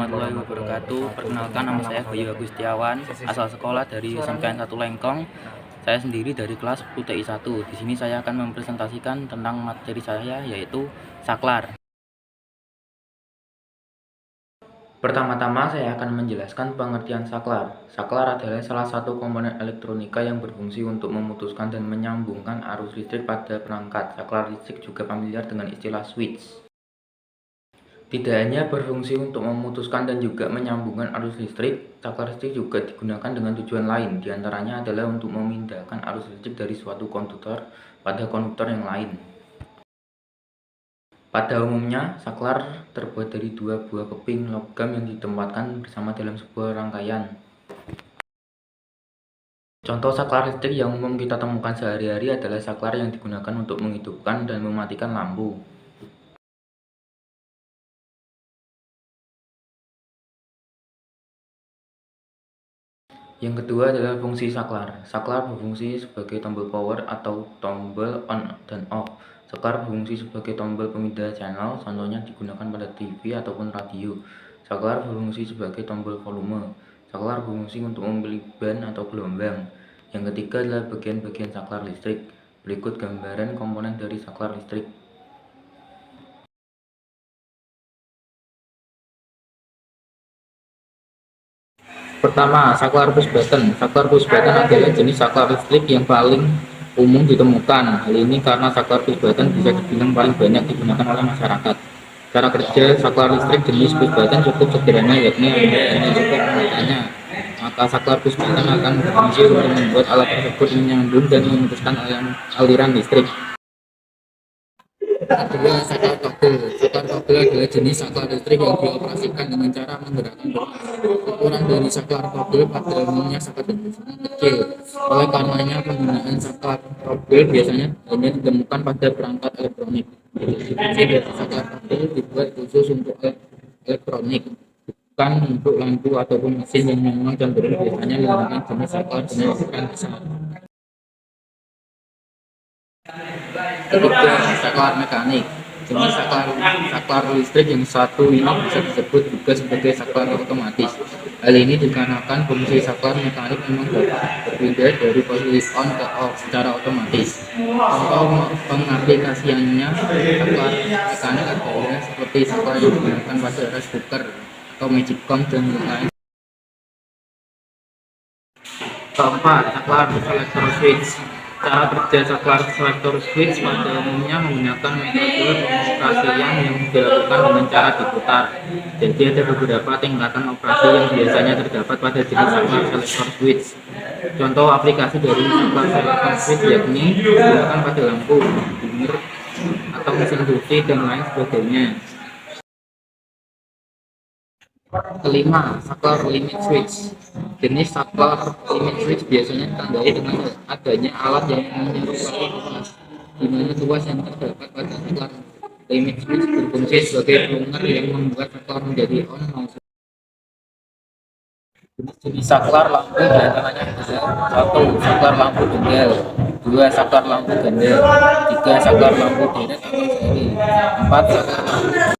warahmatullahi wabarakatuh. Perkenalkan, nama saya Bayu Agustiawan, asal sekolah dari SMKN 1 Lengkong. Saya sendiri dari kelas UTI 1. Di sini saya akan mempresentasikan tentang materi saya, yaitu saklar. Pertama-tama saya akan menjelaskan pengertian saklar. Saklar adalah salah satu komponen elektronika yang berfungsi untuk memutuskan dan menyambungkan arus listrik pada perangkat. Saklar listrik juga familiar dengan istilah switch. Tidak hanya berfungsi untuk memutuskan dan juga menyambungkan arus listrik, saklar listrik juga digunakan dengan tujuan lain. Di antaranya adalah untuk memindahkan arus listrik dari suatu konduktor pada konduktor yang lain. Pada umumnya, saklar terbuat dari dua buah keping logam yang ditempatkan bersama dalam sebuah rangkaian. Contoh saklar listrik yang umum kita temukan sehari-hari adalah saklar yang digunakan untuk menghidupkan dan mematikan lampu. Yang kedua adalah fungsi saklar. Saklar berfungsi sebagai tombol power atau tombol on dan off. Saklar berfungsi sebagai tombol pemindah channel, contohnya digunakan pada TV ataupun radio. Saklar berfungsi sebagai tombol volume. Saklar berfungsi untuk memilih ban atau gelombang. Yang ketiga adalah bagian-bagian saklar listrik. Berikut gambaran komponen dari saklar listrik. Pertama, saklar push button. Saklar push button adalah jenis saklar listrik yang paling umum ditemukan. Hal ini karena saklar push button bisa dibilang paling banyak digunakan oleh masyarakat. Cara kerja saklar listrik jenis push button cukup sederhana, yakni Anda hanya cukup menekannya. Maka saklar push button akan berfungsi untuk membuat alat tersebut menyambung dan memutuskan aliran listrik. Kedua, saklar togel. Saklar togel adalah jenis saklar listrik yang dioperasikan dengan cara menggerakkan ukuran dari saklar togel pada umumnya sangat kecil. Oleh karenanya, penggunaan saklar togel biasanya hanya ditemukan pada perangkat elektronik. Fungsi dari saklar togel dibuat khusus untuk elektronik, bukan untuk lampu ataupun mesin yang memang cenderung biasanya menggunakan jenis saklar dengan ukuran besar. Ketiga, saklar mekanik. Jenis saklar listrik yang satu ini bisa disebut juga sebagai saklar otomatis. Hal ini dikarenakan fungsi saklar mekanik memang dapat berpindah dari posisi on ke off secara otomatis. Contoh pengaplikasiannya saklar mekanik adalah seperti saklar yang digunakan pada rice cooker atau magic comb dan lain-lain. Keempat, saklar selector switch. Cara kerja saklar selector switch pada umumnya menggunakan metode pengoperasian yang dilakukan dengan cara diputar. Jadi ada beberapa tingkatan operasi yang biasanya terdapat pada jenis saklar selector switch. Contoh aplikasi dari saklar selector switch yakni digunakan pada lampu, dimmer, atau mesin cuci dan lain sebagainya. Kelima, saklar limit switch. Jenis saklar limit switch biasanya ditandai dengan adanya alat yang menyerupai tuas, di mana tuas yang terdapat pada saklar limit switch berfungsi sebagai pelungan yang membuat saklar menjadi on maupun. Jenis saklar lampu diantaranya adalah 1. Saklar lampu tunggal, 2. Saklar lampu ganda, 3. Saklar lampu deret atau seri, 4. Saklar lampu